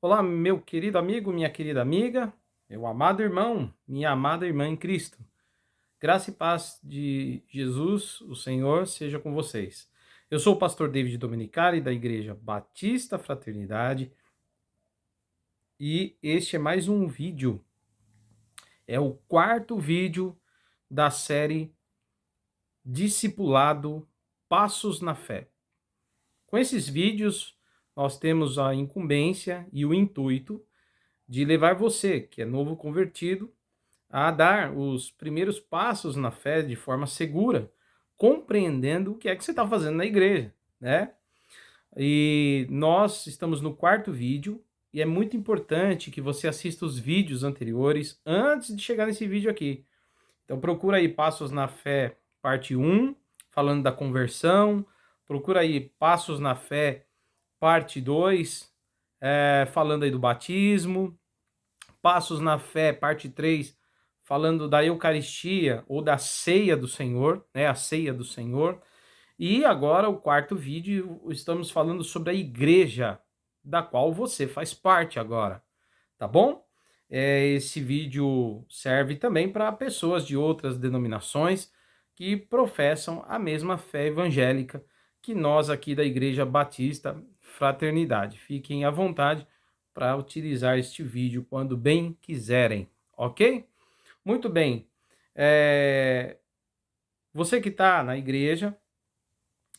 Olá, meu querido amigo, minha querida amiga, meu amado irmão, minha amada irmã em Cristo. Graça e paz de Jesus, o Senhor, seja com vocês. Eu sou o pastor David Domenicali, da Igreja Batista Fraternidade, e este é mais um vídeo. É o quarto vídeo da série Discipulado Passos na Fé. Com esses vídeos, nós temos a incumbência e o intuito de levar você, que é novo convertido, a dar os primeiros passos na fé de forma segura, compreendendo o que é que você está fazendo na igreja, né? E nós estamos no quarto vídeo e é muito importante que você assista os vídeos anteriores antes de chegar nesse vídeo aqui. Então procura aí Passos na Fé, parte um, falando da conversão. Procura aí Passos na Fé, parte 2, falando aí do batismo. Passos na Fé, parte 3, falando da Eucaristia ou da ceia do Senhor, né? A ceia do Senhor. E agora, o quarto vídeo, estamos falando sobre a igreja, da qual você faz parte agora, tá bom? Esse vídeo serve também para pessoas de outras denominações que professam a mesma fé evangélica que nós aqui da Igreja Batista Fraternidade. Fiquem à vontade para utilizar este vídeo quando bem quiserem, ok? Muito bem. Você que está na igreja,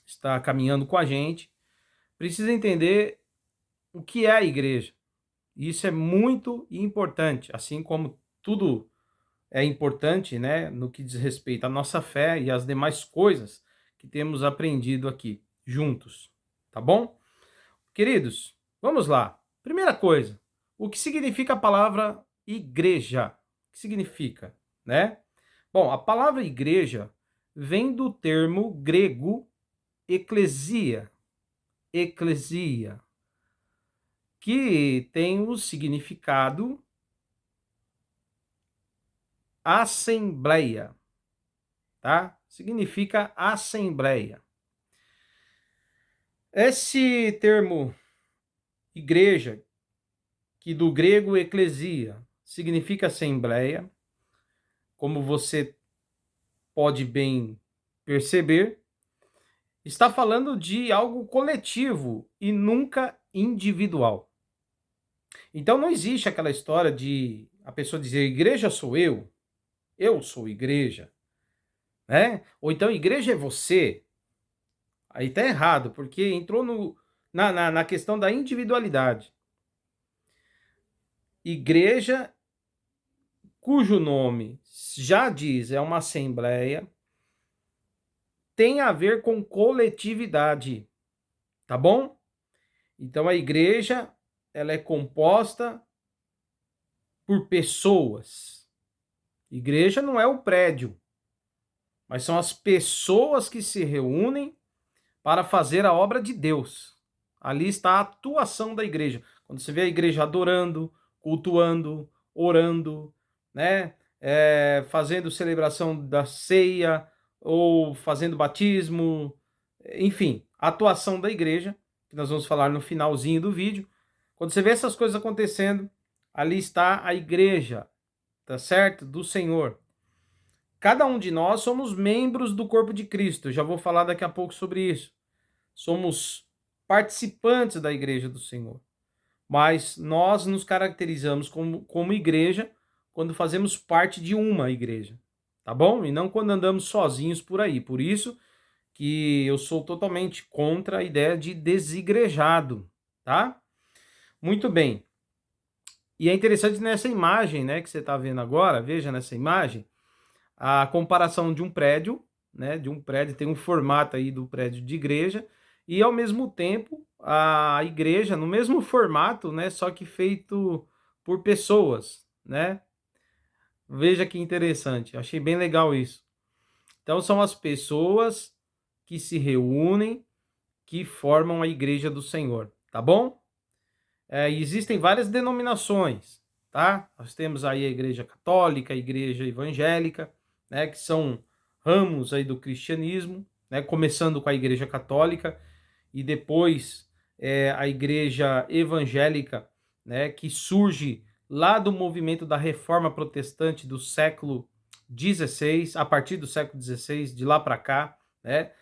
está caminhando com a gente, precisa entender o que é a igreja. Isso é muito importante, assim como tudo é importante, né, no que diz respeito à nossa fé e às demais coisas que temos aprendido aqui juntos, tá bom? Queridos, vamos lá. Primeira coisa, o que significa a palavra igreja? O que significa, né? Bom, a palavra igreja vem do termo grego eclesia, eclesia, que tem o significado assembleia, tá? Significa assembleia. Esse termo igreja, que do grego eclesia, significa assembleia, como você pode bem perceber, está falando de algo coletivo e nunca individual. Então não existe aquela história de a pessoa dizer igreja sou eu sou igreja, né? Ou então igreja é você. Aí tá errado, porque entrou na questão da individualidade. Igreja, cujo nome já diz é uma assembleia, tem a ver com coletividade, tá bom? Então a igreja, ela é composta por pessoas. Igreja não é o prédio, mas são as pessoas que se reúnem para fazer a obra de Deus. Ali está a atuação da igreja. Quando você vê a igreja adorando, cultuando, orando, né? Fazendo celebração da ceia ou fazendo batismo, enfim, a atuação da igreja, que nós vamos falar no finalzinho do vídeo. Quando você vê essas coisas acontecendo, ali está a igreja, tá certo? Do Senhor. Cada um de nós somos membros do corpo de Cristo. Eu já vou falar daqui a pouco sobre isso. Somos participantes da igreja do Senhor. Mas nós nos caracterizamos como igreja quando fazemos parte de uma igreja, tá bom? E não quando andamos sozinhos por aí. Por isso que eu sou totalmente contra a ideia de desigrejado, tá? Muito bem. E é interessante nessa imagem, né, que você está vendo agora, veja nessa imagem, a comparação de um prédio, né, de um prédio, tem um formato aí do prédio de igreja, e ao mesmo tempo a igreja no mesmo formato, né, só que feito por pessoas, né? Veja que interessante, achei bem legal isso. Então são as pessoas que se reúnem, que formam a igreja do Senhor, tá bom? Existem várias denominações, tá? Nós temos aí a igreja católica, a igreja evangélica, né, que são ramos aí do cristianismo, né, começando com a igreja católica e depois a igreja evangélica, né, que surge lá do movimento da Reforma Protestante do século XVI, a partir do século XVI, de lá para cá, né,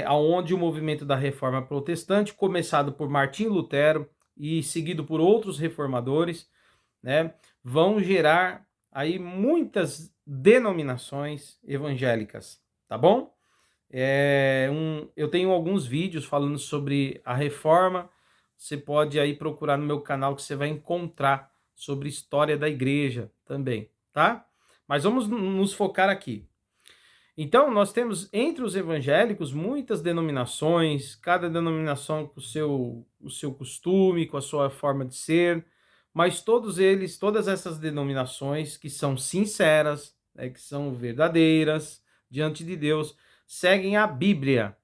aonde o movimento da Reforma Protestante, começado por Martim Lutero e seguido por outros reformadores, né, vão gerar aí muitas denominações evangélicas, tá bom? Eu tenho alguns vídeos falando sobre a reforma. Você pode aí procurar no meu canal que você vai encontrar sobre história da igreja também, tá? Mas vamos nos focar aqui. Então, nós temos entre os evangélicos muitas denominações, cada denominação com o seu costume, com a sua forma de ser, mas todos eles, todas essas denominações que são sinceras, né, que são verdadeiras diante de Deus, seguem a Bíblia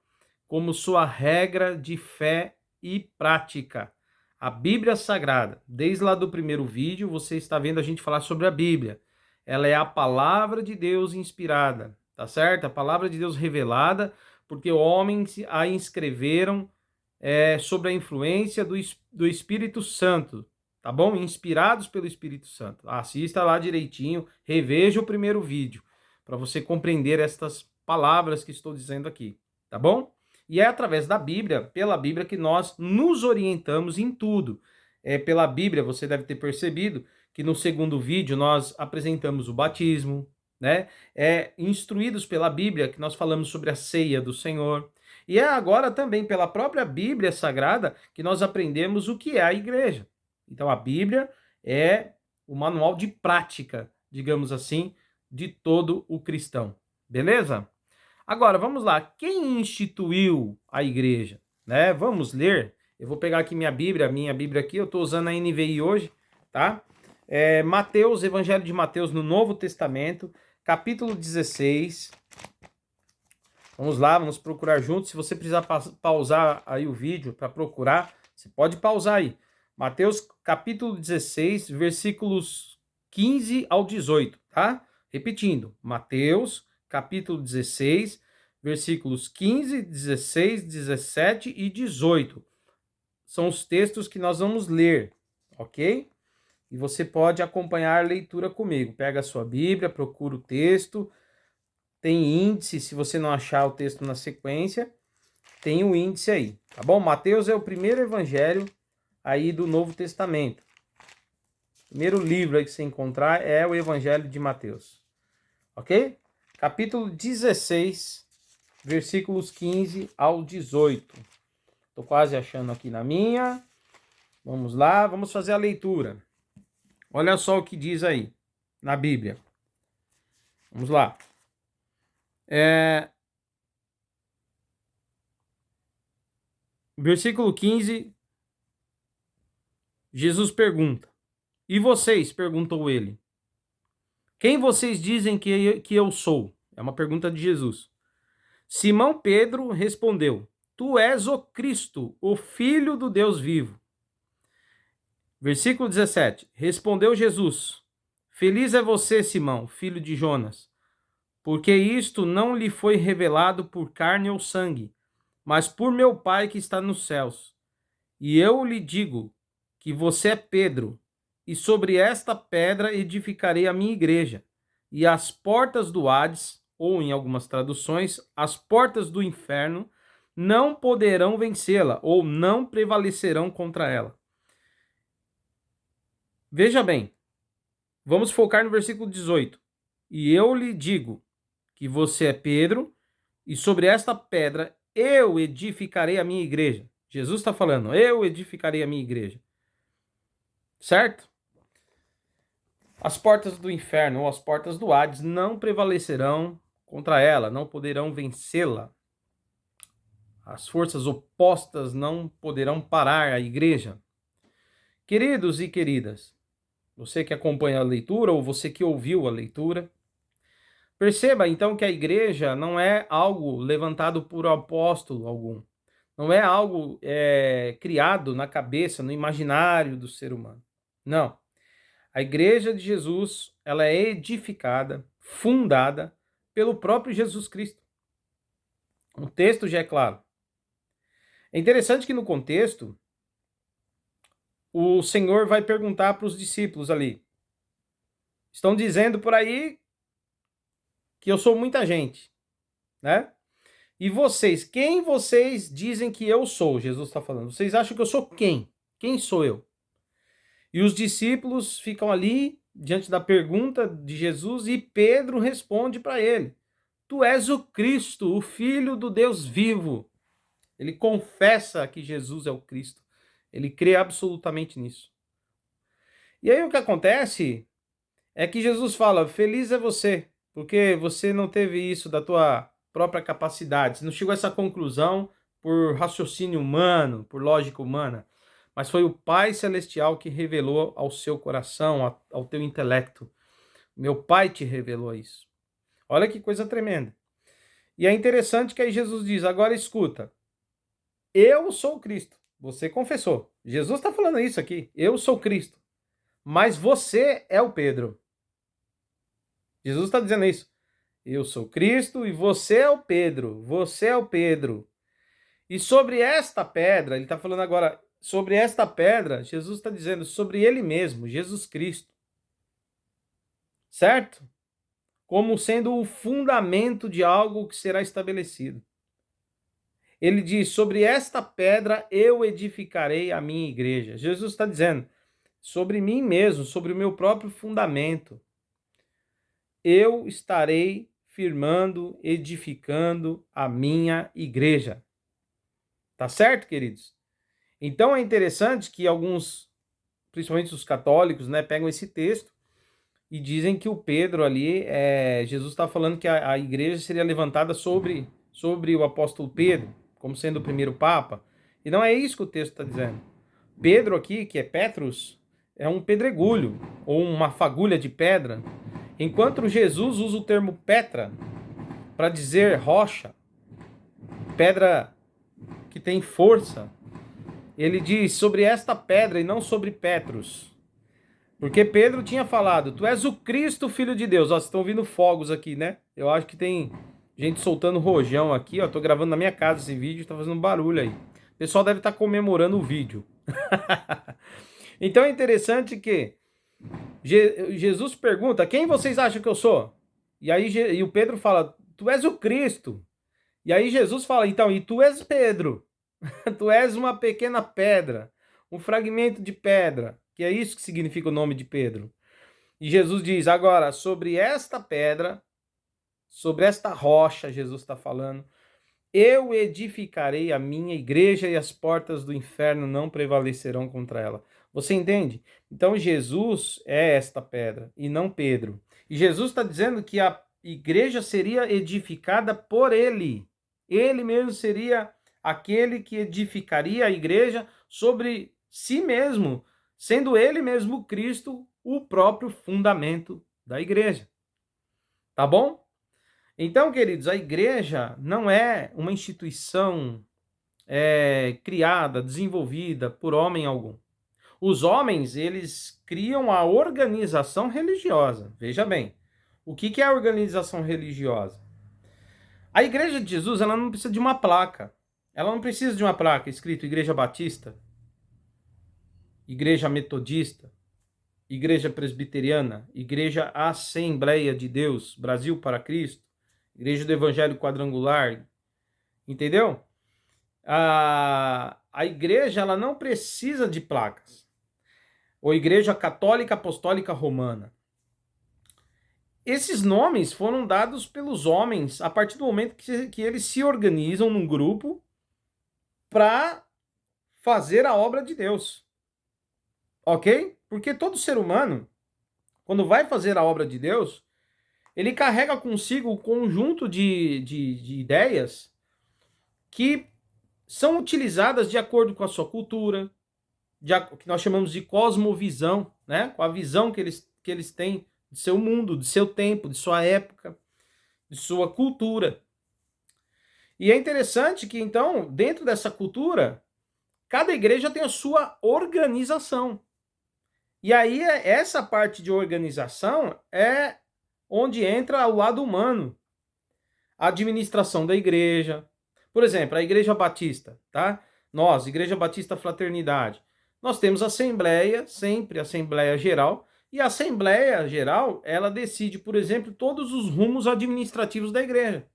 como sua regra de fé e prática. A Bíblia Sagrada, desde lá do primeiro vídeo, você está vendo a gente falar sobre a Bíblia. Ela é a palavra de Deus inspirada, tá certo? A palavra de Deus revelada, porque homens a inscreveram sobre a influência do Espírito Santo, tá bom? Inspirados pelo Espírito Santo. Assista lá direitinho, reveja o primeiro vídeo, para você compreender estas palavras que estou dizendo aqui, tá bom? E é através da Bíblia, pela Bíblia, que nós nos orientamos em tudo. Pela Bíblia, você deve ter percebido que no segundo vídeo nós apresentamos o batismo, né? Instruídos pela Bíblia, que nós falamos sobre a ceia do Senhor. E é agora também pela própria Bíblia Sagrada que nós aprendemos o que é a igreja. Então a Bíblia é o manual de prática, digamos assim, de todo o cristão. Beleza? Agora, vamos lá. Quem instituiu a igreja? Né? Vamos ler. Eu vou pegar aqui minha Bíblia aqui, eu estou usando a NVI hoje, tá? Mateus, Evangelho de Mateus no Novo Testamento, capítulo 16. Vamos lá, vamos procurar juntos. Se você precisar pausar aí o vídeo para procurar, você pode pausar aí. Mateus, capítulo 16, versículos 15 ao 18, tá? Repetindo, Mateus, capítulo 16, versículos 15, 16, 17 e 18. São os textos que nós vamos ler, ok? E você pode acompanhar a leitura comigo. Pega a sua Bíblia, procura o texto. Tem índice, se você não achar o texto na sequência, tem o índice aí, tá bom? Mateus é o primeiro evangelho aí do Novo Testamento. O primeiro livro aí que você encontrar é o Evangelho de Mateus, ok? Capítulo 16, versículos 15 ao 18. Tô quase achando aqui na minha. Vamos lá, vamos fazer a leitura. Olha só o que diz aí na Bíblia. Vamos lá. Versículo 15, Jesus pergunta: E vocês? Perguntou ele. Quem vocês dizem que eu sou? É uma pergunta de Jesus. Simão Pedro respondeu: Tu és o Cristo, o Filho do Deus vivo. Versículo 17. Respondeu Jesus: Feliz é você, Simão, filho de Jonas, porque isto não lhe foi revelado por carne ou sangue, mas por meu Pai que está nos céus. E eu lhe digo que você é Pedro, e sobre esta pedra edificarei a minha igreja, e as portas do Hades, ou em algumas traduções, as portas do inferno, não poderão vencê-la, ou não prevalecerão contra ela. Veja bem, vamos focar no versículo 18. E eu lhe digo que você é Pedro, e sobre esta pedra eu edificarei a minha igreja. Jesus está falando, eu edificarei a minha igreja. Certo? As portas do inferno ou as portas do Hades não prevalecerão contra ela, não poderão vencê-la. As forças opostas não poderão parar a igreja. Queridos e queridas, você que acompanha a leitura ou você que ouviu a leitura, perceba então que a igreja não é algo levantado por apóstolo algum. Não é algo criado na cabeça, no imaginário do ser humano. Não. A igreja de Jesus, ela é edificada, fundada pelo próprio Jesus Cristo. O texto já é claro. É interessante que no contexto, o Senhor vai perguntar para os discípulos ali. Estão dizendo por aí que eu sou muita gente, né? E vocês, quem vocês dizem que eu sou? Jesus está falando. Vocês acham que eu sou quem? Quem sou eu? E os discípulos ficam ali diante da pergunta de Jesus e Pedro responde para ele: Tu és o Cristo, o Filho do Deus vivo. Ele confessa que Jesus é o Cristo. Ele crê absolutamente nisso. E aí o que acontece é que Jesus fala: Feliz é você, porque você não teve isso da tua própria capacidade. Você não chegou a essa conclusão por raciocínio humano, por lógica humana, mas foi o Pai Celestial que revelou ao seu coração, ao teu intelecto. Meu Pai te revelou isso. Olha que coisa tremenda. E é interessante que aí Jesus diz: agora escuta, eu sou o Cristo. Você confessou. Jesus está falando isso aqui. Eu sou Cristo. Mas você é o Pedro. Jesus está dizendo isso. Eu sou Cristo e você é o Pedro. Você é o Pedro. E sobre esta pedra, ele está falando agora, sobre esta pedra, Jesus está dizendo sobre ele mesmo, Jesus Cristo. Certo? Como sendo o fundamento de algo que será estabelecido. Ele diz: sobre esta pedra eu edificarei a minha igreja. Jesus está dizendo, sobre mim mesmo, sobre o meu próprio fundamento, eu estarei firmando, edificando a minha igreja. Tá certo, queridos? Então é interessante que alguns, principalmente os católicos, né, pegam esse texto e dizem que o Pedro ali, Jesus está falando que a igreja seria levantada sobre o apóstolo Pedro, como sendo o primeiro papa. E não é isso que o texto está dizendo. Pedro aqui, que é Petrus, é um pedregulho, ou uma fagulha de pedra, enquanto Jesus usa o termo Petra para dizer rocha, pedra que tem força. Ele diz sobre esta pedra e não sobre Petrus. Porque Pedro tinha falado: Tu és o Cristo, Filho de Deus. Ó, vocês estão ouvindo fogos aqui, né? Eu acho que tem gente soltando rojão aqui, ó. Tô gravando na minha casa esse vídeo, tá fazendo barulho aí. O pessoal deve estar comemorando o vídeo. Então é interessante que Jesus pergunta: Quem vocês acham que eu sou? E aí e o Pedro fala: Tu és o Cristo. E aí Jesus fala: Então, e tu és Pedro? Tu és uma pequena pedra, um fragmento de pedra, que é isso que significa o nome de Pedro. E Jesus diz: agora, sobre esta pedra, sobre esta rocha, Jesus está falando, eu edificarei a minha igreja e as portas do inferno não prevalecerão contra ela. Você entende? Então Jesus é esta pedra e não Pedro. E Jesus está dizendo que a igreja seria edificada por ele. Ele mesmo seria aquele que edificaria a igreja sobre si mesmo, sendo ele mesmo Cristo o próprio fundamento da igreja. Tá bom? Então, queridos, a igreja não é uma instituição criada, desenvolvida por homem algum. Os homens, eles criam a organização religiosa. Veja bem, o que é a organização religiosa? A Igreja de Jesus, ela não precisa de uma placa. Ela não precisa de uma placa escrito Igreja Batista, Igreja Metodista, Igreja Presbiteriana, Igreja Assembleia de Deus, Brasil para Cristo, Igreja do Evangelho Quadrangular, entendeu? A igreja, ela não precisa de placas. Ou Igreja Católica Apostólica Romana. Esses nomes foram dados pelos homens a partir do momento que eles se organizam num grupo para fazer a obra de Deus. Ok? Porque todo ser humano, quando vai fazer a obra de Deus, ele carrega consigo um conjunto de ideias que são utilizadas de acordo com a sua cultura, que nós chamamos de cosmovisão, né? Com a visão que eles têm de seu mundo, de seu tempo, de sua época, de sua cultura. E é interessante que, então, dentro dessa cultura, cada igreja tem a sua organização. E aí, essa parte de organização é onde entra o lado humano. A administração da igreja. Por exemplo, a Igreja Batista, tá? Nós, Igreja Batista Fraternidade. Nós temos assembleia, sempre assembleia geral, e a assembleia geral, ela decide, por exemplo, todos os rumos administrativos da igreja.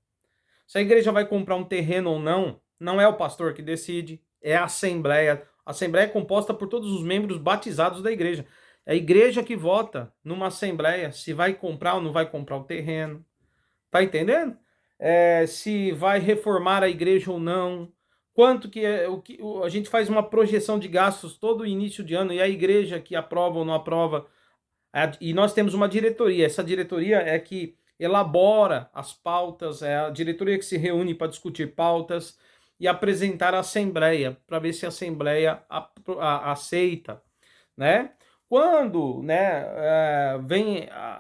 Se a igreja vai comprar um terreno ou não, não é o pastor que decide, é a assembleia. A assembleia é composta por todos os membros batizados da igreja. É a igreja que vota numa assembleia se vai comprar ou não vai comprar o terreno. Tá entendendo? Se vai reformar a igreja ou não. Quanto que é a gente faz uma projeção de gastos todo início de ano e a igreja que aprova ou não aprova. E nós temos uma diretoria. Essa diretoria é que elabora as pautas, é a diretoria que se reúne para discutir pautas e apresentar à Assembleia, para ver se a Assembleia aceita, né? Quando, né,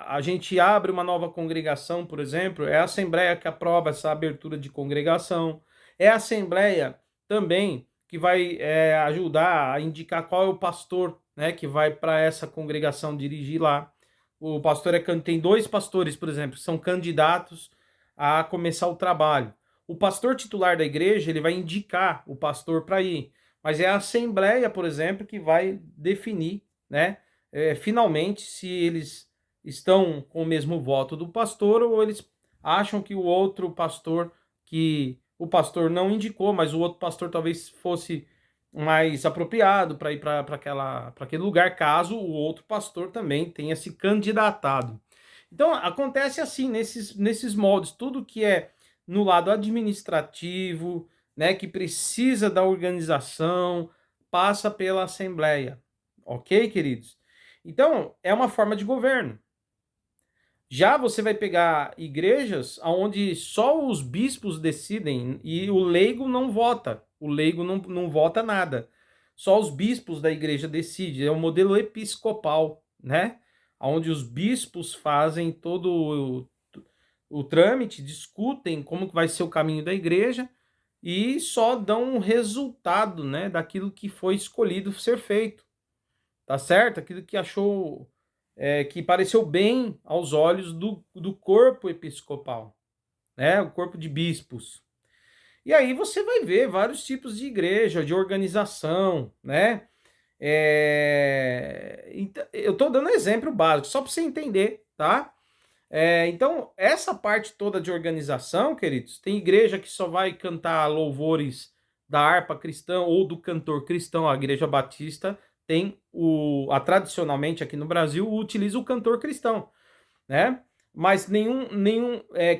a gente abre uma nova congregação, por exemplo, é a Assembleia que aprova essa abertura de congregação, é a Assembleia também que vai ajudar a indicar qual é o pastor, né, que vai para essa congregação dirigir lá. O pastor tem 2 pastores, por exemplo, que são candidatos a começar o trabalho. O pastor titular da igreja, ele vai indicar o pastor para ir, mas é a assembleia, por exemplo, que vai definir, né, finalmente se eles estão com o mesmo voto do pastor ou eles acham que o outro pastor, que o pastor não indicou, mas o outro pastor talvez fosse mais apropriado para ir para aquele lugar, caso o outro pastor também tenha se candidatado. Então, acontece assim, nesses moldes, tudo que é no lado administrativo, né, que precisa da organização, passa pela Assembleia. Ok, queridos? Então, é uma forma de governo. Já você vai pegar igrejas onde só os bispos decidem e o leigo não vota. O leigo não vota nada. Só os bispos da igreja decidem. É o modelo episcopal, né? Onde os bispos fazem todo o trâmite, discutem como que vai ser o caminho da igreja e só dão um resultado, né, daquilo que foi escolhido ser feito. Tá certo? Aquilo que achou que pareceu bem aos olhos do corpo episcopal, né? O corpo de bispos. E aí você vai ver vários tipos de igreja, de organização, né? Eu estou dando exemplo básico, só para você entender, tá? Então, essa parte toda de organização, queridos, tem igreja que só vai cantar louvores da harpa cristã ou do cantor cristão. A igreja batista tem tradicionalmente aqui no Brasil utiliza o cantor cristão, né? Mas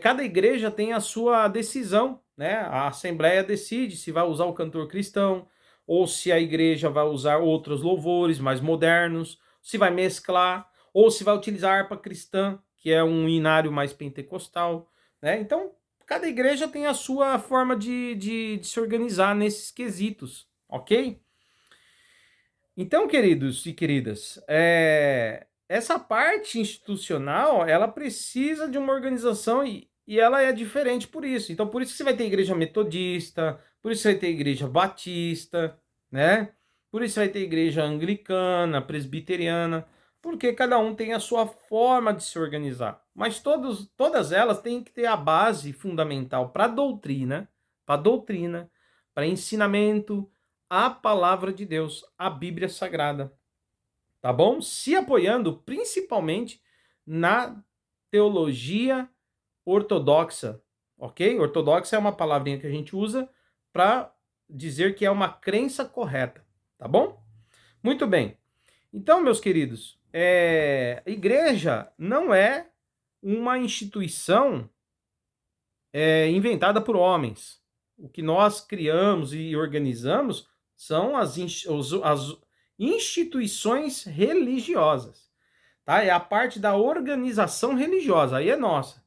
cada igreja tem a sua decisão, né? A assembleia decide se vai usar o cantor cristão ou se a igreja vai usar outros louvores mais modernos, se vai mesclar ou se vai utilizar a harpa cristã, que é um inário mais pentecostal, né? Então, cada igreja tem a sua forma de se organizar nesses quesitos, ok? Então, queridos e queridas, essa parte institucional, ela precisa de uma organização e ela é diferente por isso. Então, por isso que você vai ter igreja metodista, por isso você vai ter igreja batista, né? Por isso você vai ter igreja anglicana, presbiteriana, porque cada um tem a sua forma de se organizar. Mas todas elas têm que ter a base fundamental para doutrina, para ensinamento, a palavra de Deus, a Bíblia Sagrada, tá bom? Se apoiando principalmente na teologia ortodoxa, ok? Ortodoxa é uma palavrinha que a gente usa para dizer que é uma crença correta, tá bom? Muito bem. Então, meus queridos, igreja não é uma instituição inventada por homens. O que nós criamos e organizamos são as instituições religiosas, tá? É a parte da organização religiosa, aí é nossa,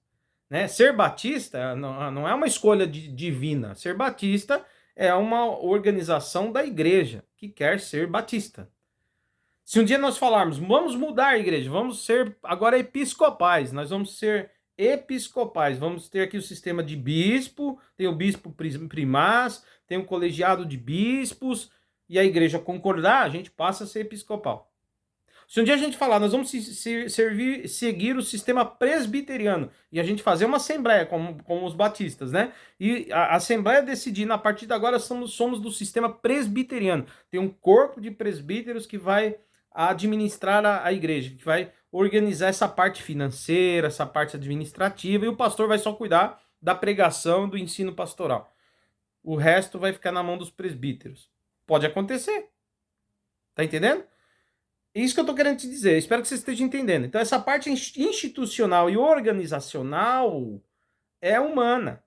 né? Ser batista não é uma escolha divina. Ser batista é uma organização da igreja que quer ser batista. Se um dia nós falarmos, vamos mudar a igreja, vamos ser agora episcopais, nós vamos ser episcopais, vamos ter aqui o sistema de bispo, tem o bispo primaz, tem o colegiado de bispos, e a igreja concordar, a gente passa a ser episcopal. Se um dia a gente falar, nós vamos seguir o sistema presbiteriano e a gente fazer uma assembleia, como os batistas, né? E a assembleia decidir, a partir de agora somos do sistema presbiteriano. Tem um corpo de presbíteros que vai administrar a igreja, que vai organizar essa parte financeira, essa parte administrativa, e o pastor vai só cuidar da pregação, do ensino pastoral. O resto vai ficar na mão dos presbíteros. Pode acontecer. Tá entendendo? Isso que eu tô querendo te dizer. Espero que você esteja entendendo. Então, essa parte institucional e organizacional é humana.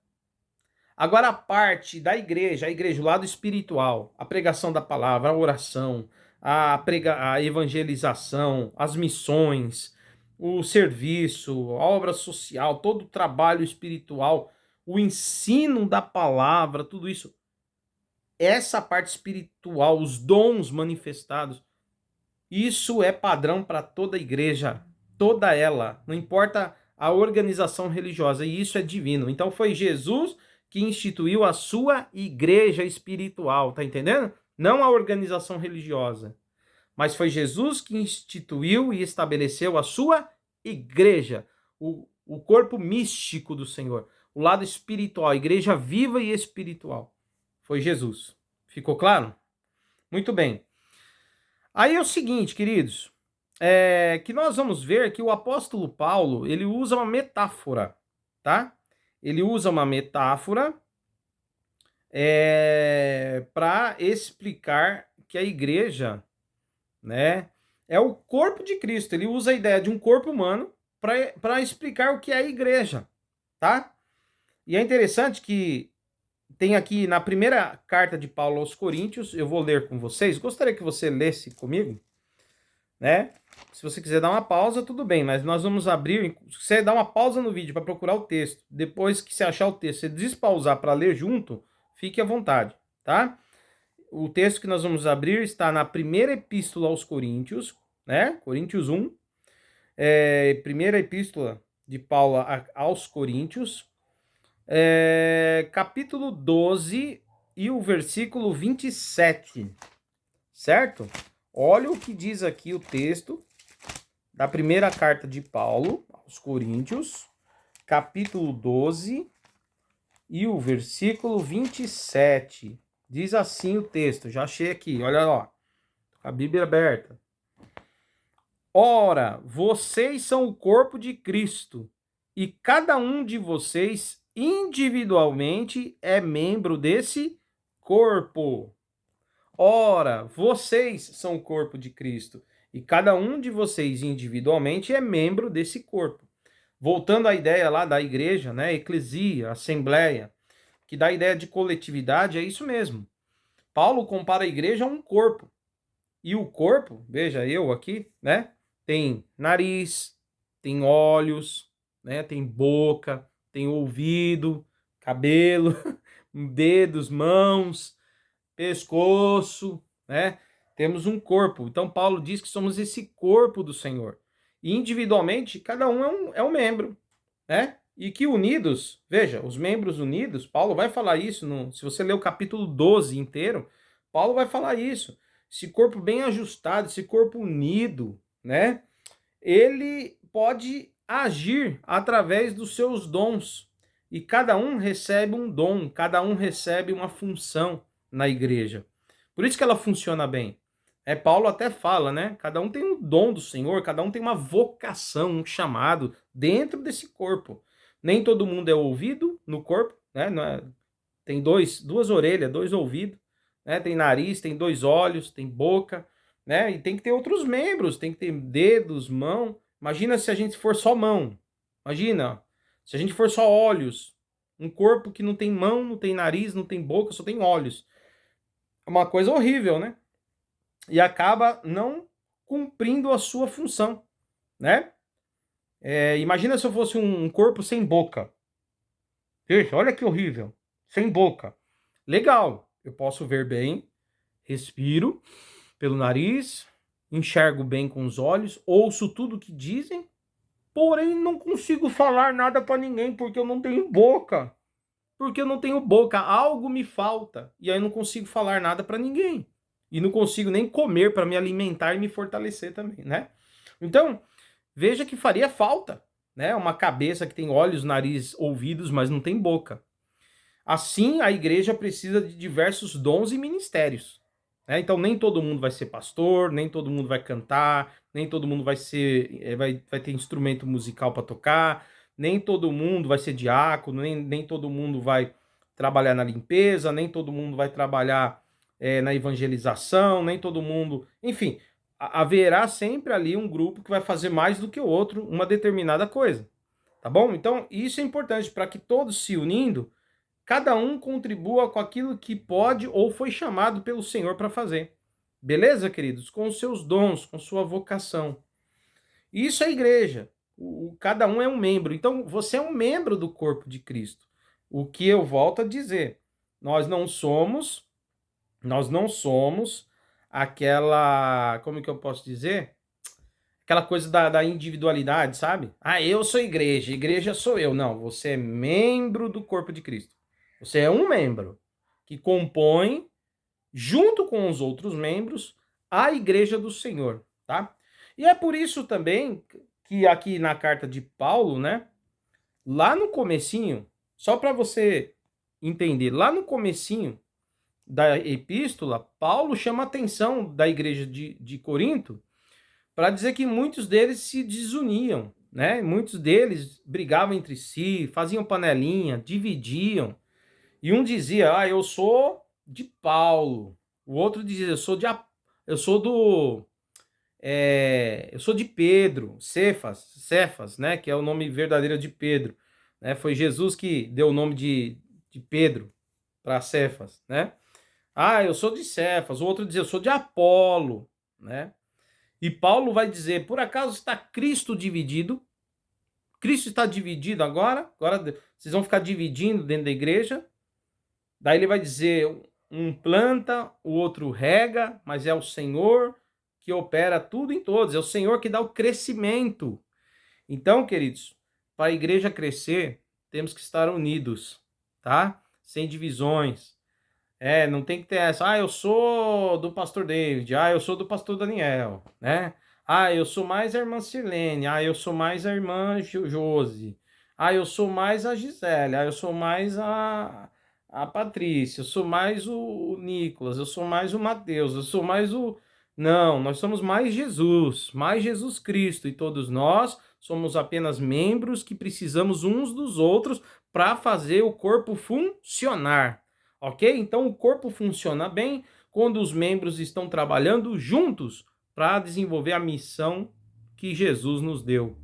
Agora, a parte da igreja, o lado espiritual, a pregação da palavra, a oração, a evangelização, as missões, o serviço, a obra social, todo o trabalho espiritual, o ensino da palavra, tudo isso. Essa parte espiritual, os dons manifestados, isso é padrão para toda a igreja, toda ela, não importa a organização religiosa, e isso é divino. Então foi Jesus que instituiu a sua igreja espiritual, tá entendendo? Não a organização religiosa, mas foi Jesus que instituiu e estabeleceu a sua igreja, o corpo místico do Senhor, o lado espiritual, a igreja viva e espiritual. Foi Jesus. Ficou claro? Muito bem. Aí é o seguinte, queridos, que nós vamos ver que o apóstolo Paulo, ele usa uma metáfora, tá? Ele usa uma metáfora para explicar que a igreja, né, é o corpo de Cristo. Ele usa a ideia de um corpo humano para explicar o que é a igreja, tá? E é interessante que tem aqui na primeira carta de Paulo aos Coríntios, eu vou ler com vocês, gostaria que você lesse comigo, né? Se você quiser dar uma pausa, tudo bem, mas nós vamos abrir, se você dá uma pausa no vídeo para procurar o texto, depois que você achar o texto, você despausar para ler junto, fique à vontade, tá? O texto que nós vamos abrir está na primeira epístola aos Coríntios, né? Coríntios 1, primeira epístola de Paulo aos Coríntios, capítulo 12 e o versículo 27, certo? Olha o que diz aqui o texto da primeira carta de Paulo aos Coríntios, capítulo 12 e o versículo 27. Diz assim o texto, já achei aqui, olha lá, a Bíblia aberta. Ora, vocês são o corpo de Cristo, e cada um de vocês individualmente é membro desse corpo. Ora, vocês são o corpo de Cristo, e cada um de vocês individualmente é membro desse corpo. Voltando à ideia lá da igreja, né, eclesia, assembleia, que dá a ideia de coletividade, é isso mesmo. Paulo compara a igreja a um corpo. E o corpo, veja eu aqui, né, tem nariz, tem olhos, né, tem boca, tem ouvido, cabelo, dedos, mãos, pescoço, né? Temos um corpo. Então Paulo diz que somos esse corpo do Senhor. E individualmente, cada um é um membro, né? E que unidos, veja, os membros unidos, Paulo vai falar isso, se você ler o capítulo 12 inteiro, Paulo vai falar isso. Esse corpo bem ajustado, esse corpo unido, né? Ele pode agir através dos seus dons. E cada um recebe um dom, cada um recebe uma função na igreja. Por isso que ela funciona bem. Paulo até fala, né? Cada um tem um dom do Senhor, cada um tem uma vocação, um chamado dentro desse corpo. Nem todo mundo é ouvido no corpo, né? Tem duas orelhas, dois ouvidos, né? Tem nariz, tem dois olhos, tem boca, né? E tem que ter outros membros, tem que ter dedos, mão. Imagina se a gente for só mão. Imagina, se a gente for só olhos. Um corpo que não tem mão, não tem nariz, não tem boca, só tem olhos. É uma coisa horrível, né? E acaba não cumprindo a sua função, né? Imagina se eu fosse um corpo sem boca. Veja, olha que horrível. Sem boca. Legal, eu posso ver bem, respiro pelo nariz, enxergo bem com os olhos, ouço tudo que dizem, porém não consigo falar nada para ninguém porque eu não tenho boca. Porque eu não tenho boca, algo me falta e aí eu não consigo falar nada para ninguém. e não consigo nem comer para me alimentar e me fortalecer também, né? Então, veja que faria falta, né? Uma cabeça que tem olhos, nariz, ouvidos, mas não tem boca. Assim, a igreja precisa de diversos dons e ministérios, né? Então, nem todo mundo vai ser pastor, nem todo mundo vai cantar, nem todo mundo vai ser, vai ter instrumento musical para tocar, nem todo mundo vai ser diácono, nem todo mundo vai trabalhar na limpeza, nem todo mundo vai trabalhar na evangelização, nem todo mundo. Enfim, haverá sempre ali um grupo que vai fazer mais do que o outro uma determinada coisa, tá bom? Então, isso é importante para que todos se unindo cada um contribua com aquilo que pode ou foi chamado pelo Senhor para fazer. Beleza, queridos? Com os seus dons, com sua vocação. Isso é a igreja. Cada um é um membro. Então, você é um membro do corpo de Cristo. O que eu volto a dizer, nós não somos aquela, como que eu posso dizer? Aquela coisa da individualidade, sabe? Ah, eu sou igreja, igreja sou eu. Não, você é membro do corpo de Cristo. Você é um membro que compõe, junto com os outros membros, a igreja do Senhor, tá? E é por isso também que aqui na carta de Paulo, né, lá no comecinho, só para você entender, lá no comecinho da epístola, Paulo chama a atenção da igreja de Corinto para dizer que muitos deles se desuniam, né? Muitos deles brigavam entre si, faziam panelinha, dividiam. E um dizia, ah, eu sou de Paulo. O outro dizia, eu sou do, eu sou de Pedro, Cefas, né? Que é o nome verdadeiro de Pedro, né? Foi Jesus que deu o nome de Pedro para Cefas, né? Ah, eu sou de Cefas. O outro dizia, eu sou de Apolo, né? E Paulo vai dizer, por acaso está Cristo dividido? Cristo está dividido agora? Agora vocês vão ficar dividindo dentro da igreja? Daí ele vai dizer, um planta, o outro rega, mas é o Senhor que opera tudo em todos, é o Senhor que dá o crescimento. Então, queridos, para a igreja crescer, temos que estar unidos, tá? Sem divisões. Não tem que ter essa, ah, eu sou do pastor David, ah, eu sou do pastor Daniel, né? Ah, eu sou mais a irmã Silene, ah, eu sou mais a irmã Josi, ah, eu sou mais a Gisele, ah, eu sou mais a Patrícia, eu sou mais o Nicolas, eu sou mais o Mateus, eu sou mais o... Não, nós somos mais Jesus Cristo, e todos nós somos apenas membros que precisamos uns dos outros para fazer o corpo funcionar. Ok? Então o corpo funciona bem quando os membros estão trabalhando juntos para desenvolver a missão que Jesus nos deu.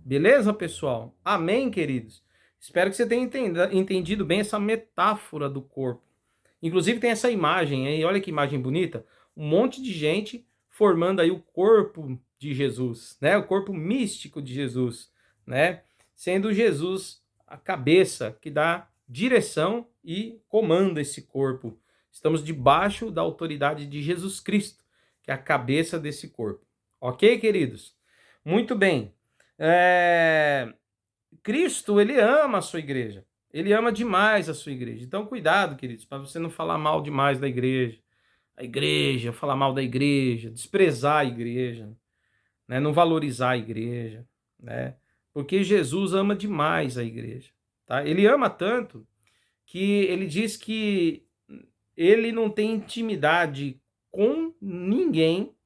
Beleza, pessoal? Amém, queridos? Espero que você tenha entendido bem essa metáfora do corpo. Inclusive tem essa imagem aí, olha que imagem bonita. Um monte de gente formando aí o corpo de Jesus, né? O corpo místico de Jesus, né? Sendo Jesus a cabeça que dá direção e comanda esse corpo. Estamos debaixo da autoridade de Jesus Cristo, que é a cabeça desse corpo. Ok, queridos? Muito bem. Cristo, ele ama a sua igreja. Ele ama demais a sua igreja. Então, cuidado, queridos, para você não falar mal demais da igreja. A igreja, falar mal da igreja, desprezar a igreja, né? Não valorizar a igreja, né? Porque Jesus ama demais a igreja, tá? Ele ama tanto que ele diz que ele não tem intimidade com ninguém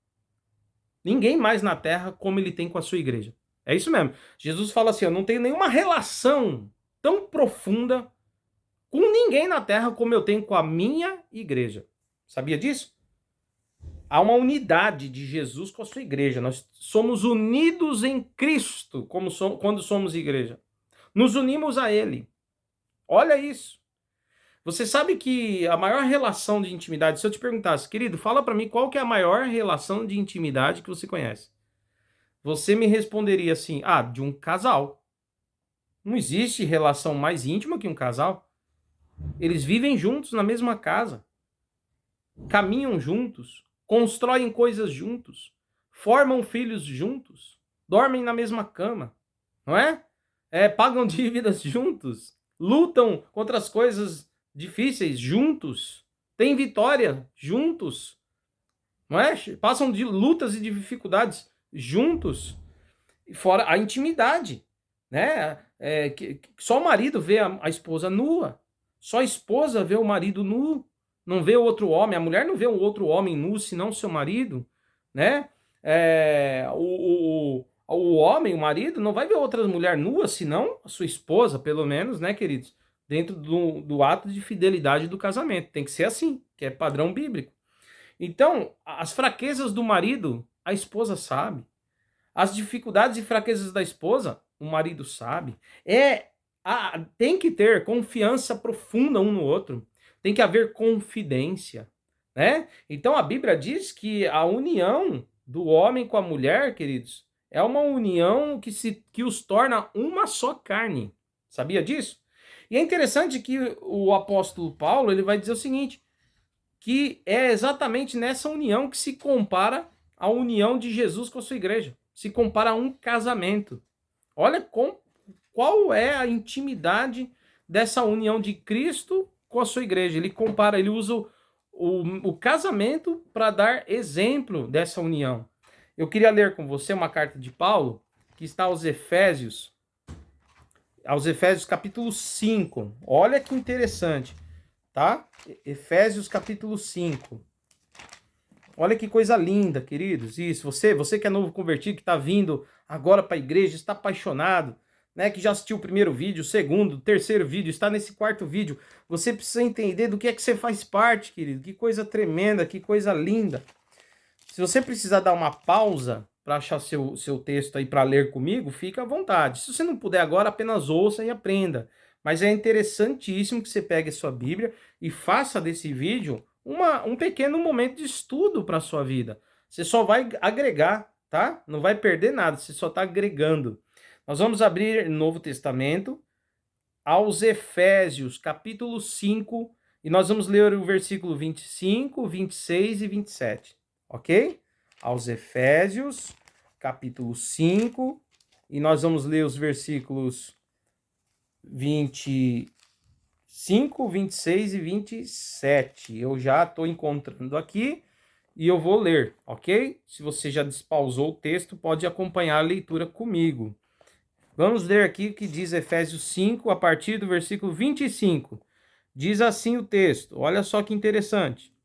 mais na terra como ele tem com a sua igreja. É isso mesmo. Jesus fala assim, eu não tenho nenhuma relação tão profunda com ninguém na terra como eu tenho com a minha igreja. Sabia disso? Há uma unidade de Jesus com a sua igreja. Nós somos unidos em Cristo quando somos igreja. Nos unimos a Ele. Olha isso. Você sabe que a maior relação de intimidade, se eu te perguntasse, querido, fala para mim qual que é a maior relação de intimidade que você conhece. Você me responderia assim, de um casal. Não existe relação mais íntima que um casal. Eles vivem juntos na mesma casa, caminham juntos, constroem coisas juntos, formam filhos juntos, dormem na mesma cama, não é? Pagam dívidas juntos, lutam contra as coisas difíceis juntos, têm vitória juntos. não é? Passam de lutas e de dificuldades juntos, fora a intimidade, né? Só o marido vê a esposa nua, só a esposa vê o marido nu, não vê o outro homem, a mulher não vê um outro homem nu, senão o seu marido, né? O homem, o marido, não vai ver outras mulheres nuas, senão a sua esposa, pelo menos, né, queridos? Dentro do ato de fidelidade do casamento. Tem que ser assim, que é padrão bíblico. Então, as fraquezas do marido, a esposa sabe. As dificuldades e fraquezas da esposa, o marido sabe. Tem que ter confiança profunda um no outro. Tem que haver confidência, né? Então a Bíblia diz que a união do homem com a mulher, queridos, é uma união que os torna uma só carne. Sabia disso? E é interessante que o apóstolo Paulo, ele vai dizer o seguinte, que é exatamente nessa união que se compara a união de Jesus com a sua igreja. Se compara a um casamento. Olha qual é a intimidade dessa união de Cristo com a sua igreja. Ele compara, ele usa o casamento para dar exemplo dessa união. Eu queria ler com você uma carta de Paulo, que está aos Efésios capítulo 5. Olha que interessante, tá? Efésios capítulo 5. Olha que coisa linda, queridos. Isso, você que é novo convertido, que está vindo agora para a igreja, está apaixonado, né? Que já assistiu o primeiro vídeo, o segundo, o terceiro vídeo, está nesse quarto vídeo. Você precisa entender do que é que você faz parte, querido. Que coisa tremenda, que coisa linda. Se você precisar dar uma pausa para achar seu texto aí para ler comigo, fica à vontade. Se você não puder agora, apenas ouça e aprenda. Mas é interessantíssimo que você pegue a sua Bíblia e faça desse vídeo um pequeno momento de estudo para a sua vida. Você só vai agregar, tá? Não vai perder nada, você só está agregando. Nós vamos abrir Novo Testamento aos Efésios, capítulo 5, e nós vamos ler o versículo 25, 26 e 27, ok? Aos Efésios, capítulo 5, e nós vamos ler os versículos 25, 26 e 27. Eu já estou encontrando aqui e eu vou ler, ok? Se você já despausou o texto, pode acompanhar a leitura comigo. Vamos ler aqui o que diz Efésios 5, a partir do versículo 25. Diz assim o texto, olha só que interessante.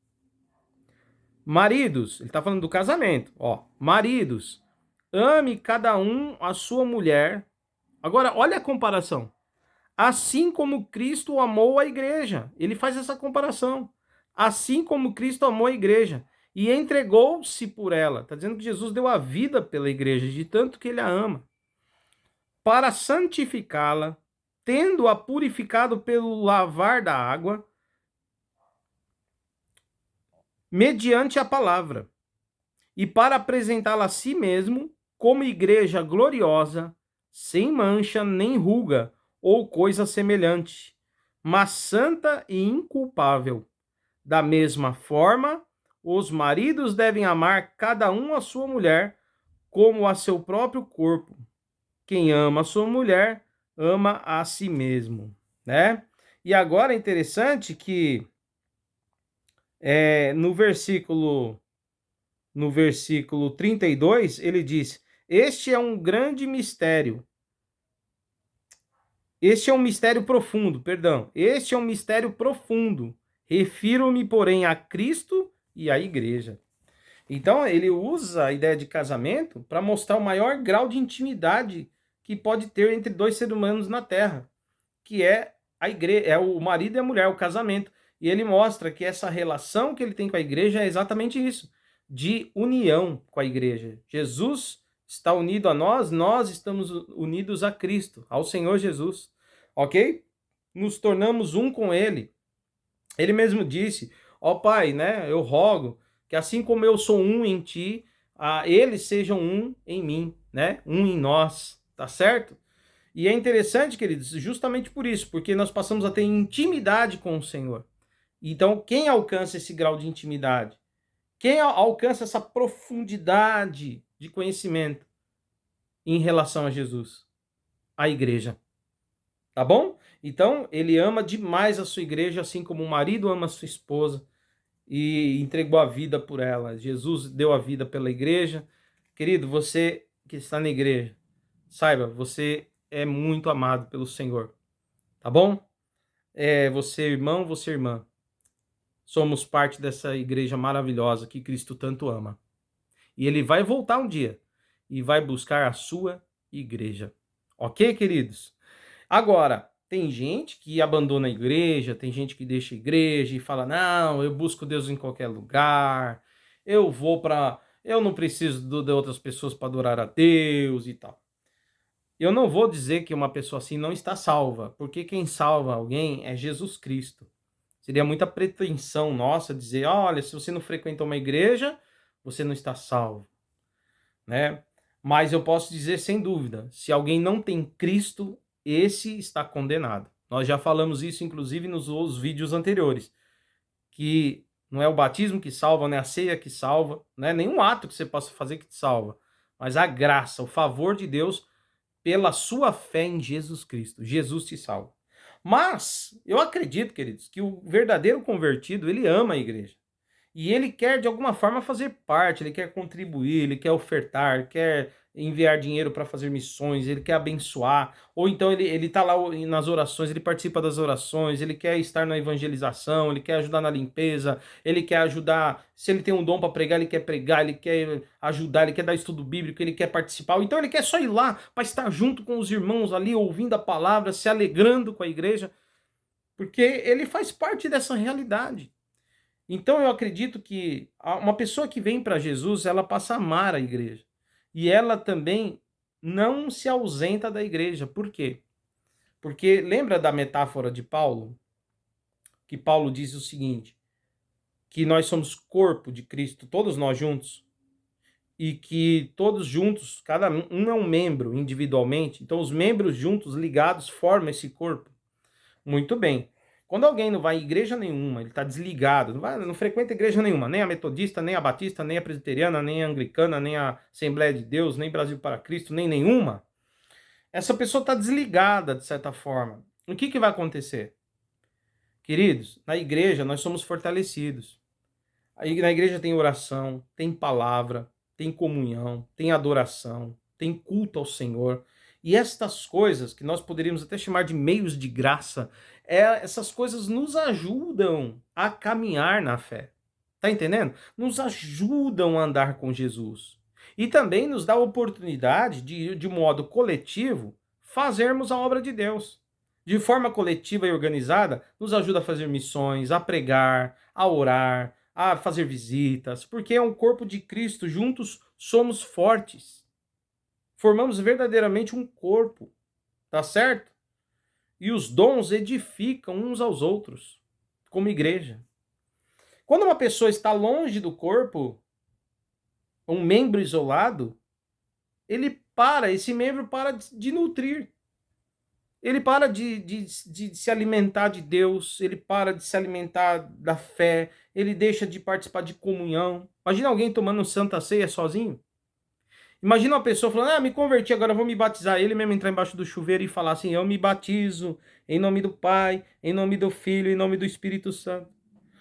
Maridos, ele está falando do casamento, ó. Maridos, ame cada um a sua mulher. Agora, olha a comparação. Assim como Cristo amou a igreja. Ele faz essa comparação. Assim como Cristo amou a igreja e entregou-se por ela. Está dizendo que Jesus deu a vida pela igreja, de tanto que ele a ama. Para santificá-la, tendo-a purificado pelo lavar da água, mediante a palavra, e para apresentá-la a si mesmo como igreja gloriosa, sem mancha nem ruga ou coisa semelhante, mas santa e inculpável. Da mesma forma, os maridos devem amar cada um a sua mulher como a seu próprio corpo. Quem ama a sua mulher, ama a si mesmo, né? E agora é interessante que no versículo 32, ele diz: Este é um grande mistério. Este é um mistério profundo, perdão. Este é um mistério profundo. Refiro-me, porém, a Cristo e à igreja. Então, ele usa a ideia de casamento para mostrar o maior grau de intimidade que pode ter entre dois seres humanos na Terra, que é a igreja, é o marido e a mulher, o casamento. E ele mostra que essa relação que ele tem com a igreja é exatamente isso, de união com a igreja. Jesus está unido a nós, nós estamos unidos a Cristo, ao Senhor Jesus, ok? Nos tornamos um com ele. Ele mesmo disse, ó Pai, né, eu rogo que assim como eu sou um em ti, eles sejam um em mim, né, um em nós, tá certo? E é interessante, queridos, justamente por isso, porque nós passamos a ter intimidade com o Senhor. Então, quem alcança esse grau de intimidade? Quem alcança essa profundidade de conhecimento em relação a Jesus? A igreja. Tá bom? Então, ele ama demais a sua igreja, assim como o marido ama a sua esposa. e entregou a vida por ela. Jesus deu a vida pela igreja. Querido, você que está na igreja, saiba, você é muito amado pelo Senhor, tá bom? Você irmão, você irmã, somos parte dessa igreja maravilhosa que Cristo tanto ama. E ele vai voltar um dia e vai buscar a sua igreja. Ok, queridos? Agora, tem gente que abandona a igreja, tem gente que deixa a igreja e fala: "Não, eu busco Deus em qualquer lugar. Eu não preciso de outras pessoas para adorar a Deus e tal". Eu não vou dizer que uma pessoa assim não está salva, porque quem salva alguém é Jesus Cristo. Seria muita pretensão nossa dizer: "Olha, se você não frequentou uma igreja, você não está salvo", né? Mas eu posso dizer sem dúvida, se alguém não tem Cristo, esse está condenado. Nós já falamos isso inclusive nos vídeos anteriores, que não é o batismo que salva, não é a ceia que salva, não é nenhum ato que você possa fazer que te salva, mas a graça, o favor de Deus pela sua fé em Jesus Cristo. Jesus te salva. Mas eu acredito, queridos, que o verdadeiro convertido, ele ama a igreja. E ele quer, de alguma forma, fazer parte, ele quer contribuir, ele quer ofertar, quer enviar dinheiro para fazer missões, ele quer abençoar, ou então ele tá lá nas orações, ele participa das orações, ele quer estar na evangelização, ele quer ajudar na limpeza, ele quer ajudar, se ele tem um dom para pregar, ele quer ajudar, ele quer dar estudo bíblico, ele quer participar, então ele quer só ir lá para estar junto com os irmãos ali, ouvindo a palavra, se alegrando com a igreja, porque ele faz parte dessa realidade. Então eu acredito que uma pessoa que vem para Jesus, ela passa a amar a igreja. E ela também não se ausenta da igreja. Por quê? Porque lembra da metáfora de Paulo? Que Paulo diz o seguinte, que nós somos corpo de Cristo, todos nós juntos, e que todos juntos, cada um é um membro individualmente, então os membros juntos, ligados, formam esse corpo. Muito bem. Quando alguém não vai em igreja nenhuma, ele está desligado, não frequenta igreja nenhuma, nem a metodista, nem a batista, nem a presbiteriana, nem a anglicana, nem a Assembleia de Deus, nem Brasil para Cristo, nem nenhuma, essa pessoa está desligada de certa forma. O que vai acontecer? Queridos, na igreja nós somos fortalecidos. Na igreja tem oração, tem palavra, tem comunhão, tem adoração, tem culto ao Senhor. E estas coisas, que nós poderíamos até chamar de meios de graça, essas coisas nos ajudam a caminhar na fé. Tá entendendo? Nos ajudam a andar com Jesus. E também nos dá a oportunidade de modo coletivo, fazermos a obra de Deus. De forma coletiva e organizada, nos ajuda a fazer missões, a pregar, a orar, a fazer visitas, porque é um corpo de Cristo, juntos somos fortes. Formamos verdadeiramente um corpo, tá certo? E os dons edificam uns aos outros, como igreja. Quando uma pessoa está longe do corpo, um membro isolado, esse membro para de nutrir. Ele para de se alimentar de Deus, ele para de se alimentar da fé, ele deixa de participar de comunhão. Imagina alguém tomando Santa Ceia sozinho. Imagina uma pessoa falando: "Ah, me converti, agora vou me batizar". Ele mesmo entrar embaixo do chuveiro e falar assim: "Eu me batizo em nome do Pai, em nome do Filho, em nome do Espírito Santo".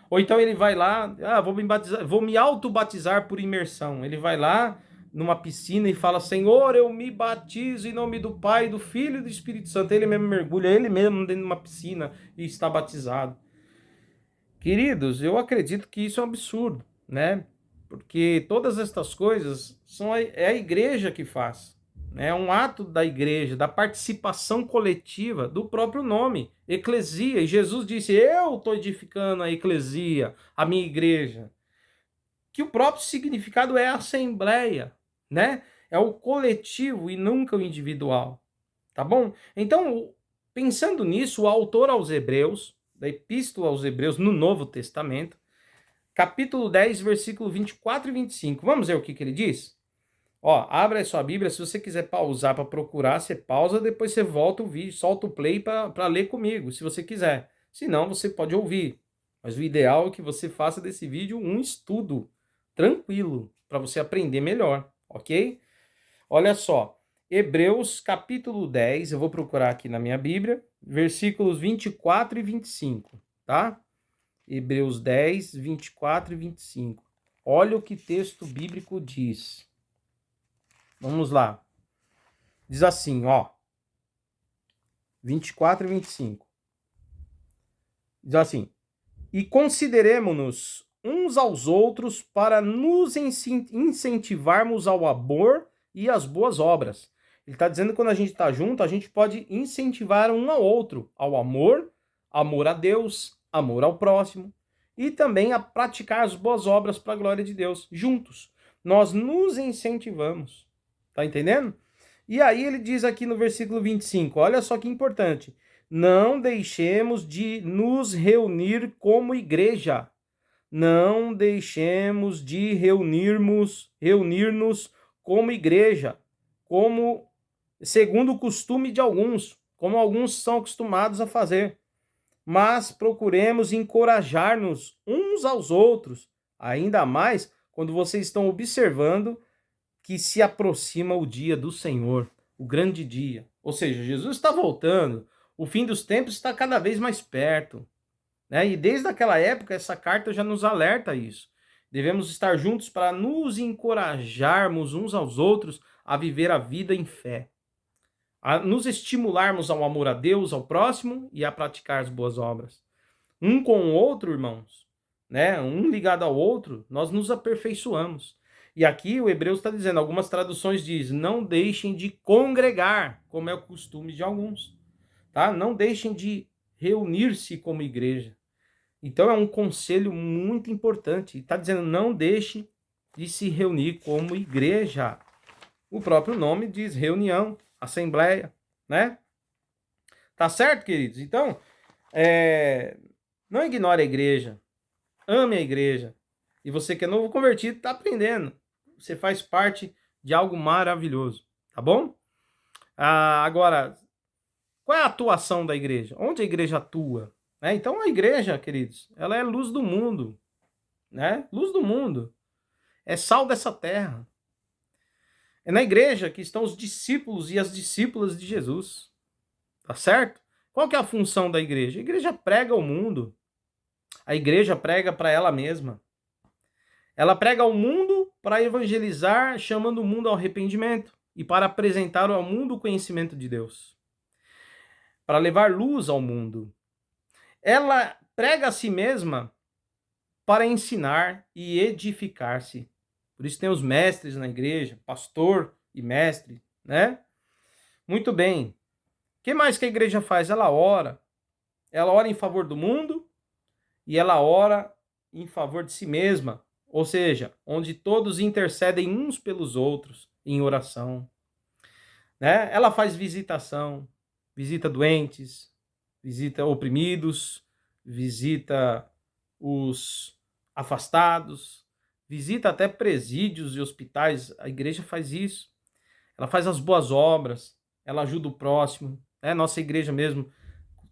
Ou então ele vai lá: "Ah, vou me batizar, vou me auto-batizar por imersão". Ele vai lá numa piscina e fala: "Senhor, eu me batizo em nome do Pai, do Filho e do Espírito Santo". Ele mesmo mergulha, ele mesmo dentro de uma piscina e está batizado. Queridos, eu acredito que isso é um absurdo, né? Porque todas estas coisas é a igreja que faz. Né? É um ato da igreja, da participação coletiva do próprio nome, eclesia. E Jesus disse: "Eu estou edificando a eclesia, a minha igreja". Que o próprio significado é assembleia, né? É o coletivo e nunca o individual, tá bom? Então, pensando nisso, o autor aos Hebreus, da Epístola aos Hebreus no Novo Testamento, capítulo 10, versículo 24 e 25. Vamos ver o que ele diz? Ó, abre a sua Bíblia, se você quiser pausar para procurar, você pausa, depois você volta o vídeo, solta o play para ler comigo, se você quiser. Se não, você pode ouvir. Mas o ideal é que você faça desse vídeo um estudo tranquilo, para você aprender melhor, ok? Olha só, Hebreus capítulo 10, eu vou procurar aqui na minha Bíblia, versículos 24 e 25, tá? Hebreus 10, 24 e 25. Olha o que texto bíblico diz. Vamos lá. Diz assim, ó. 24 e 25. Diz assim: e consideremo-nos uns aos outros para nos incentivarmos ao amor e às boas obras. Ele está dizendo que quando a gente está junto, a gente pode incentivar um ao outro, ao amor, amor a Deus, amor ao próximo, e também a praticar as boas obras para a glória de Deus, juntos. Nós nos incentivamos. Tá entendendo? E aí ele diz aqui no versículo 25, olha só que importante: não deixemos de nos reunir como igreja. Não deixemos de reunir-nos como igreja, como segundo o costume de alguns, como alguns são acostumados a fazer. Mas procuremos encorajar-nos uns aos outros, ainda mais quando vocês estão observando que se aproxima o dia do Senhor, o grande dia. Ou seja, Jesus está voltando, o fim dos tempos está cada vez mais perto, né? E desde aquela época, essa carta já nos alerta isso. Devemos estar juntos para nos encorajarmos uns aos outros a viver a vida em fé, a nos estimularmos ao amor a Deus, ao próximo e a praticar as boas obras. Um com o outro, irmãos, né? Um ligado ao outro, nós nos aperfeiçoamos. E aqui o Hebreus está dizendo, algumas traduções diz, não deixem de congregar, como é o costume de alguns, tá? Não deixem de reunir-se como igreja. Então é um conselho muito importante. Está dizendo, não deixe de se reunir como igreja. O próprio nome diz reunião, assembleia, né? Tá certo, queridos? Então, não ignore a igreja. Ame a igreja. E você que é novo convertido, está aprendendo. Você faz parte de algo maravilhoso, tá bom? Agora, qual é a atuação da igreja? Onde a igreja atua? Então a igreja, queridos, ela é luz do mundo, né? Luz do mundo. É sal dessa terra. É na igreja que estão os discípulos e as discípulas de Jesus, tá certo? Qual que é a função da igreja? A igreja prega ao mundo. A igreja prega para ela mesma. Ela prega ao mundo para evangelizar, chamando o mundo ao arrependimento e para apresentar ao mundo o conhecimento de Deus, para levar luz ao mundo. Ela prega a si mesma para ensinar e edificar-se. Por isso tem os mestres na igreja, pastor e mestre, né? Muito bem. O que mais que a igreja faz? Ela ora. Ela ora em favor do mundo e ela ora em favor de si mesma. Ou seja, onde todos intercedem uns pelos outros em oração, né? Ela faz visitação, visita doentes, visita oprimidos, visita os afastados, visita até presídios e hospitais. A igreja faz isso. Ela faz as boas obras, ela ajuda o próximo, né? Nossa igreja mesmo,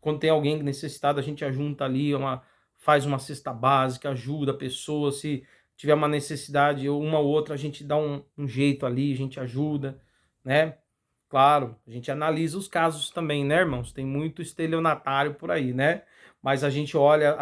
quando tem alguém necessitado, a gente junta ali, faz uma cesta básica, ajuda a pessoa, se tiver uma necessidade ou uma ou outra, a gente dá um jeito ali, a gente ajuda, né? Claro, a gente analisa os casos também, né, irmãos? Tem muito estelionatário por aí, né? Mas a gente olha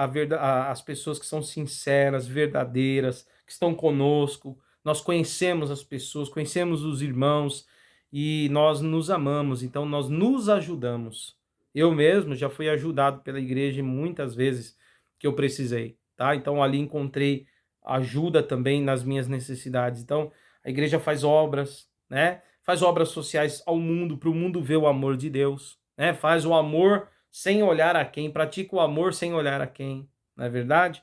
as pessoas que são sinceras, verdadeiras, que estão conosco. Nós conhecemos as pessoas, conhecemos os irmãos e nós nos amamos, então nós nos ajudamos. Eu mesmo já fui ajudado pela igreja muitas vezes que eu precisei, tá? Então ali encontrei ajuda também nas minhas necessidades. Então a igreja faz obras, né? Faz obras sociais ao mundo, para o mundo ver o amor de Deus, né? Faz o amor sem olhar a quem, pratica o amor sem olhar a quem, não é verdade?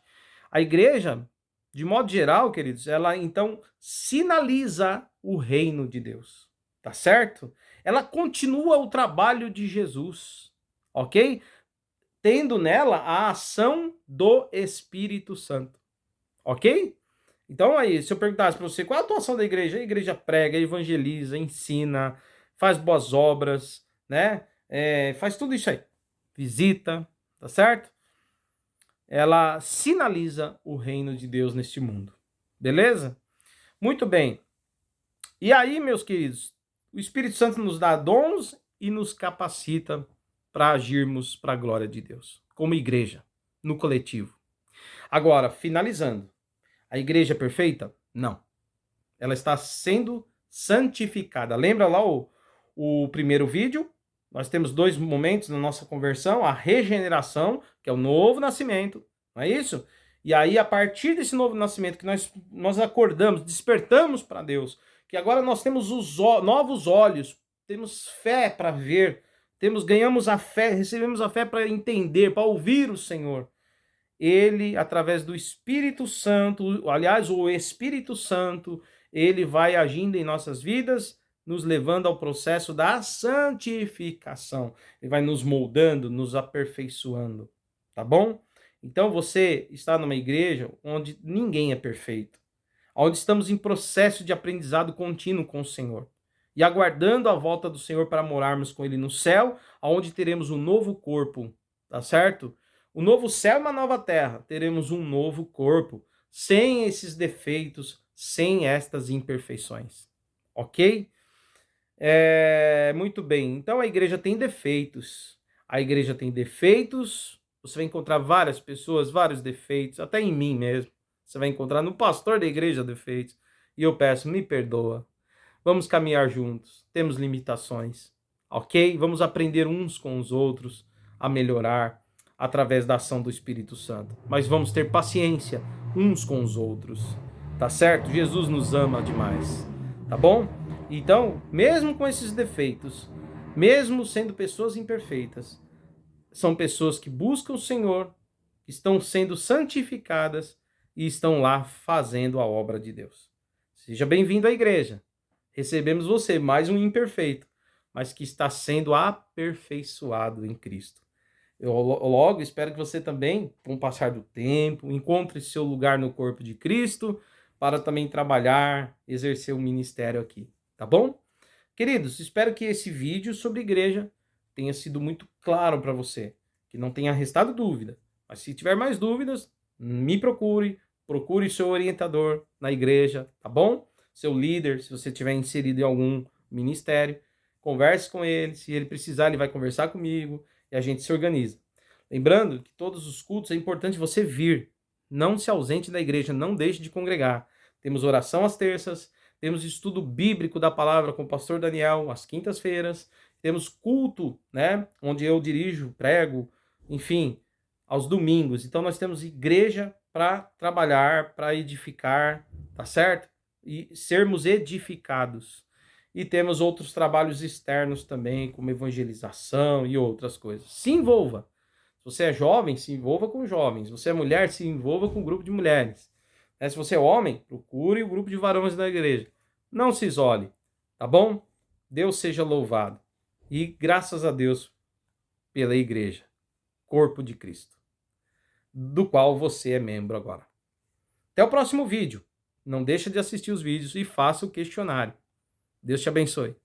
A igreja, de modo geral, queridos, ela então sinaliza o reino de Deus, tá certo? Ela continua o trabalho de Jesus, ok? Tendo nela a ação do Espírito Santo, ok? Então aí, se eu perguntasse para você qual é a atuação da igreja, a igreja prega, evangeliza, ensina, faz boas obras, né? Faz tudo isso aí. Visita, tá certo? Ela sinaliza o reino de Deus neste mundo. Beleza? Muito bem. E aí, meus queridos, o Espírito Santo nos dá dons e nos capacita para agirmos para a glória de Deus, como igreja, no coletivo. Agora, finalizando, a igreja é perfeita? Não. Ela está sendo santificada. Lembra lá o primeiro vídeo? Nós temos dois momentos na nossa conversão: a regeneração, que é o novo nascimento, não é isso? E aí, a partir desse novo nascimento, que nós acordamos, despertamos para Deus, que agora nós temos os novos olhos, temos fé para ver, ganhamos a fé, recebemos a fé para entender, para ouvir o Senhor. Ele, através do Espírito Santo, aliás, o Espírito Santo, ele vai agindo em nossas vidas, nos levando ao processo da santificação. Ele vai nos moldando, nos aperfeiçoando, tá bom? Então você está numa igreja onde ninguém é perfeito, onde estamos em processo de aprendizado contínuo com o Senhor e aguardando a volta do Senhor para morarmos com ele no céu, aonde teremos um novo corpo, tá certo? O novo céu e uma nova terra, teremos um novo corpo, sem esses defeitos, sem estas imperfeições, ok? Muito bem, então a igreja tem defeitos, você vai encontrar várias pessoas, vários defeitos, até em mim mesmo, você vai encontrar no pastor da igreja defeitos, e eu peço, me perdoa, vamos caminhar juntos, temos limitações, ok? Vamos aprender uns com os outros a melhorar através da ação do Espírito Santo. Mas vamos ter paciência uns com os outros, tá certo? Jesus nos ama demais, tá bom? Então, mesmo com esses defeitos, mesmo sendo pessoas imperfeitas, são pessoas que buscam o Senhor, que estão sendo santificadas e estão lá fazendo a obra de Deus. Seja bem-vindo à igreja. Recebemos você, mais um imperfeito, mas que está sendo aperfeiçoado em Cristo. Eu logo espero que você também, com o passar do tempo, encontre seu lugar no corpo de Cristo para também trabalhar, exercer o ministério aqui, tá bom? Queridos, espero que esse vídeo sobre igreja tenha sido muito claro para você, que não tenha restado dúvida. Mas se tiver mais dúvidas, me procure seu orientador na igreja, tá bom? Seu líder, se você tiver inserido em algum ministério, converse com ele, se ele precisar, ele vai conversar comigo e a gente se organiza. Lembrando que todos os cultos é importante você vir, não se ausente da igreja, não deixe de congregar. Temos oração às terças, temos estudo bíblico da palavra com o pastor Daniel às quintas-feiras, temos culto, né, onde eu dirijo, prego, enfim, aos domingos. Então nós temos igreja para trabalhar, para edificar, tá certo? E sermos edificados. E temos outros trabalhos externos também, como evangelização e outras coisas. Se envolva. Se você é jovem, se envolva com jovens. Se você é mulher, se envolva com um grupo de mulheres. Se você é homem, procure o grupo de varões da igreja. Não se isole, tá bom? Deus seja louvado. E graças a Deus pela igreja, corpo de Cristo, do qual você é membro agora. Até o próximo vídeo. Não deixa de assistir os vídeos e faça o questionário. Deus te abençoe.